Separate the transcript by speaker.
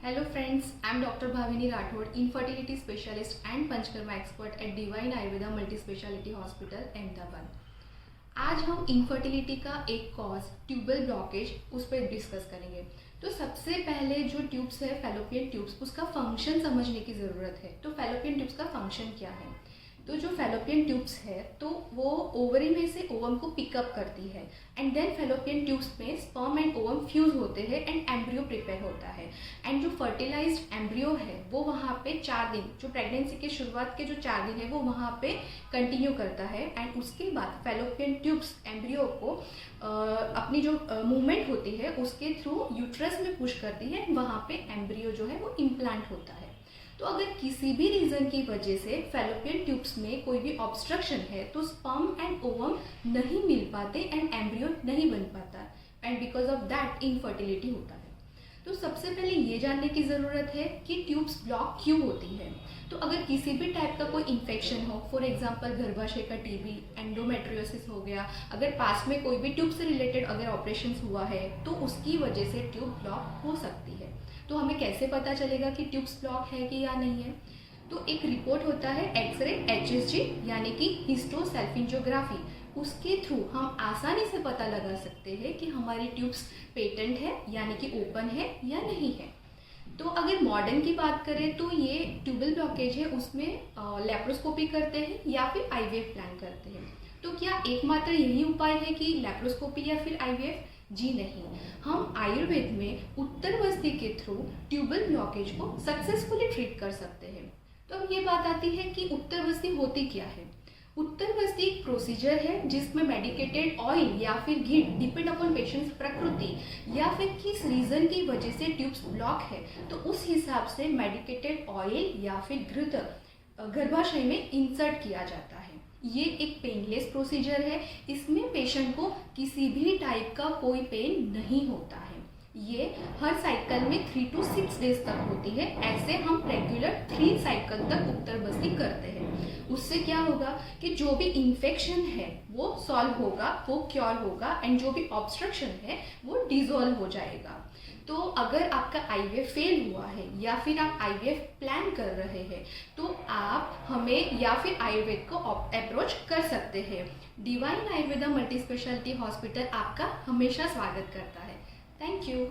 Speaker 1: Hello friends, I am Dr. Bhavini Rathod, infertility specialist and panchakarma expert at Divine Ayurveda Multi Speciality Hospital, Ahmedabad. आज हम infertility का एक cause tubal blockage उस पर discuss करेंगे। तो सबसे पहले जो ट्यूब्स है फैलोपियन ट्यूब्स, उसका फंक्शन समझने की ज़रूरत है। तो फैलोपियन ट्यूब्स का फंक्शन क्या है? तो जो फैलोपियन ट्यूब्स है तो वो ओवरी में से ओवम को पिकअप करती है एंड देन फैलोपियन ट्यूब्स में स्पर्म एंड ओवम फ्यूज होते हैं एंड एम्ब्रियो प्रिपेयर होता है। एंड जो फर्टिलाइज्ड एम्ब्रियो है वो वहाँ पे 4 दिन, जो प्रेगनेंसी के शुरुआत के जो 4 दिन है वो वहाँ पे कंटिन्यू करता है एंड उसके बाद फैलोपियन ट्यूब्स एम्ब्रियो को अपनी जो मूवमेंट होती है उसके थ्रू यूट्रस में पुश करती है। वहाँ पे एम्ब्रियो जो है वो इम्प्लांट होता है। तो अगर किसी भी रीज़न की वजह से फैलोपियन ट्यूब्स में कोई भी ऑब्स्ट्रक्शन है तो स्पर्म एंड ओवम नहीं मिल पाते एंड एम्ब्रियो नहीं बन पाता and because of that infertility होता है। तो सबसे पहले ये जानने की ज़रूरत है कि ट्यूब्स ब्लॉक क्यों होती है। तो अगर किसी भी टाइप का कोई इन्फेक्शन हो, फॉर एग्जांपल गर्भाशय का टीबी, एंडोमेट्रियोसिस हो गया, अगर पास्ट में कोई भी ट्यूब से रिलेटेड अगर ऑपरेशन हुआ है तो उसकी वजह से ट्यूब ब्लॉक हो सकती है। तो हमें कैसे पता चलेगा कि ट्यूब्स ब्लॉक है कि या नहीं है? तो एक रिपोर्ट होता है एक्सरे HSG यानी कि हिस्टोसैल्फिंजियोग्राफी, उसके थ्रू हम आसानी से पता लगा सकते हैं कि हमारी ट्यूब्स पेटेंट है यानी कि ओपन है या नहीं है। तो अगर मॉडर्न की बात करें तो ये ट्यूबल ब्लॉकेज है उसमें लेप्रोस्कोपी करते हैं या फिर IVF प्लान करते हैं। तो क्या एकमात्र यही उपाय है कि लेप्रोस्कोपी या फिर IVF? जी नहीं, हम आयुर्वेद में उत्तरवस्ती के थ्रू ट्यूबल ब्लॉकेज को सक्सेसफुली ट्रीट कर सकते हैं। तो अब ये बात आती है कि उत्तरवस्ती होती क्या है। उत्तरवस्ती एक प्रोसीजर है जिसमें मेडिकेटेड ऑयल या फिर घी, डिपेंड अपॉन पेशेंट्स प्रकृति या फिर किस रीज़न की वजह से ट्यूब्स ब्लॉक है तो उस हिसाब से मेडिकेटेड ऑयल या फिर घृत गर्भाशय में इंसर्ट किया जाता है। ये एक पेनलेस प्रोसीजर है, इसमें पेशेंट को किसी भी टाइप का कोई पेन नहीं होता है। ये हर साइकिल में 3 to 6 डेज तक होती है। ऐसे हम रेगुलर 3 साइकिल तक उत्तरबस्ती करते हैं। उससे क्या होगा कि जो भी इन्फेक्शन है वो सॉल्व होगा, वो क्योर होगा एंड जो भी ऑब्स्ट्रक्शन है वो डिसॉल्व हो जाएगा। तो अगर आपका IVF फेल हुआ है या फिर आप IVF प्लान कर रहे हैं तो आप हमें या फिर आयुर्वेद को अप्रोच कर सकते हैं। Divine Ayurveda multi speciality hospital आपका हमेशा स्वागत करता है। Thank you.